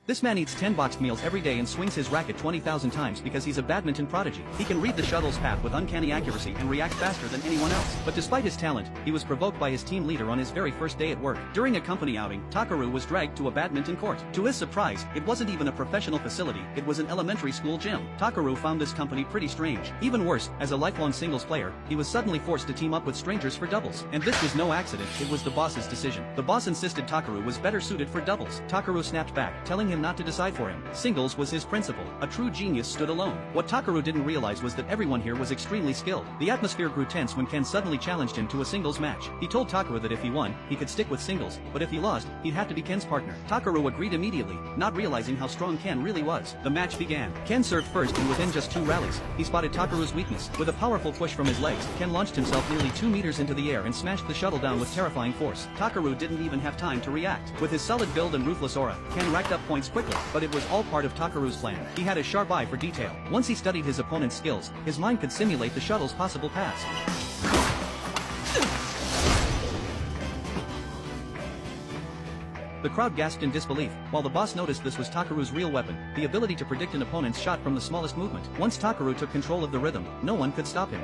This man eats 10 boxed meals every day and swings his racket 20,000 times because he's a badminton prodigy. He can read the shuttle's path with uncanny accuracy and react faster than anyone else. But despite his talent, he was provoked by his team leader on his very first day at work. During a company outing, Takaru was dragged to a badminton court. To his surprise, it wasn't even a professional facility, it was an elementary school gym. Takaru found this company pretty strange. Even worse, as a lifelong singles player, he was suddenly forced to team up with strangers for doubles. And this was no accident, it was the boss's decision. The boss insisted Takaru was better suited for doubles. Takaru snapped back, telling him not to decide for him. Singles was his principle. A true genius stood alone. What Takaru didn't realize was that everyone here was extremely skilled. The atmosphere grew tense when Ken suddenly challenged him to a singles match. He told Takaru that if he won, he could stick with singles, but if he lost, he'd have to be Ken's partner. Takaru agreed immediately, not realizing how strong Ken really was. The match began. Ken served first and within just 2 rallies, he spotted Takaru's weakness. With a powerful push from his legs, Ken launched himself nearly 2 meters into the air and smashed the shuttle down with terrifying force. Takaru didn't even have time to react. With his solid build and ruthless aura, Ken racked up points quickly, but it was all part of Takaru's plan. He had a sharp eye for detail. Once he studied his opponent's skills, his mind could simulate the shuttle's possible paths. The crowd gasped in disbelief, while the boss noticed this was Takaru's real weapon, the ability to predict an opponent's shot from the smallest movement. Once Takaru took control of the rhythm, no one could stop him.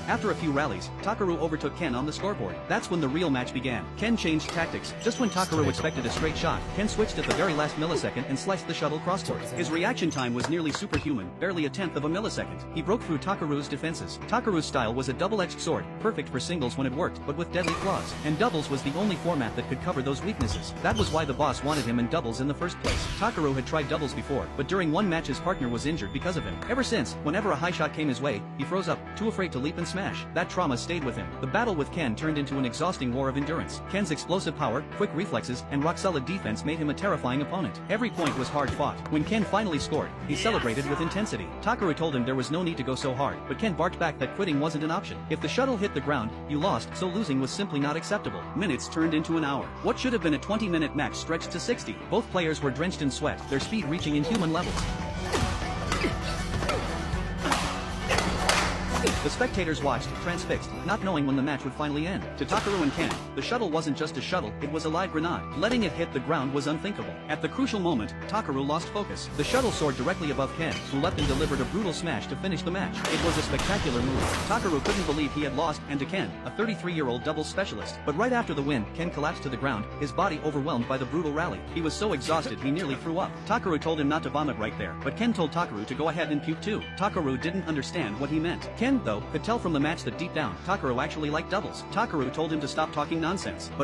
After a few rallies, Takaru overtook Ken on the scoreboard. That's when the real match began. Ken changed tactics. Just when Takaru expected a straight shot, Ken switched at the very last millisecond and sliced the shuttle crosscourt. His reaction time was nearly superhuman, barely a tenth of a millisecond. He broke through Takaru's defenses. Takaru's style was a double-edged sword, perfect for singles when it worked, but with deadly flaws. And doubles was the only format that could cover those weaknesses. That was why the boss wanted him in doubles in the first place. Takaru had tried doubles before, but during one match his partner was injured because of him. Ever since, whenever a high shot came his way, he froze up, too afraid to leap and smash. That trauma stayed with him. The battle with Ken turned into an exhausting war of endurance. Ken's explosive power, quick reflexes, and rock-solid defense made him a terrifying opponent. Every point was hard-fought. When Ken finally scored, he celebrated with intensity. Takaru told him there was no need to go so hard, but Ken barked back that quitting wasn't an option. If the shuttle hit the ground, you lost, so losing was simply not acceptable. Minutes turned into an hour. What should have been a 20-minute match stretched to 60. Both players were drenched in sweat, their speed reaching inhuman levels. The spectators watched, transfixed, not knowing when the match would finally end. To Takaru and Ken, the shuttle wasn't just a shuttle, it was a live grenade. Letting it hit the ground was unthinkable. At the crucial moment, Takaru lost focus. The shuttle soared directly above Ken, who leapt and delivered a brutal smash to finish the match. It was a spectacular move. Takaru couldn't believe he had lost, and to Ken, a 33-year-old doubles specialist. But right after the win, Ken collapsed to the ground, his body overwhelmed by the brutal rally. He was so exhausted he nearly threw up. Takaru told him not to vomit right there, but Ken told Takaru to go ahead and puke too. Takaru didn't understand what he meant. Ken, though, could tell from the match that deep down, Takaru actually liked doubles. Takaru told him to stop talking nonsense, but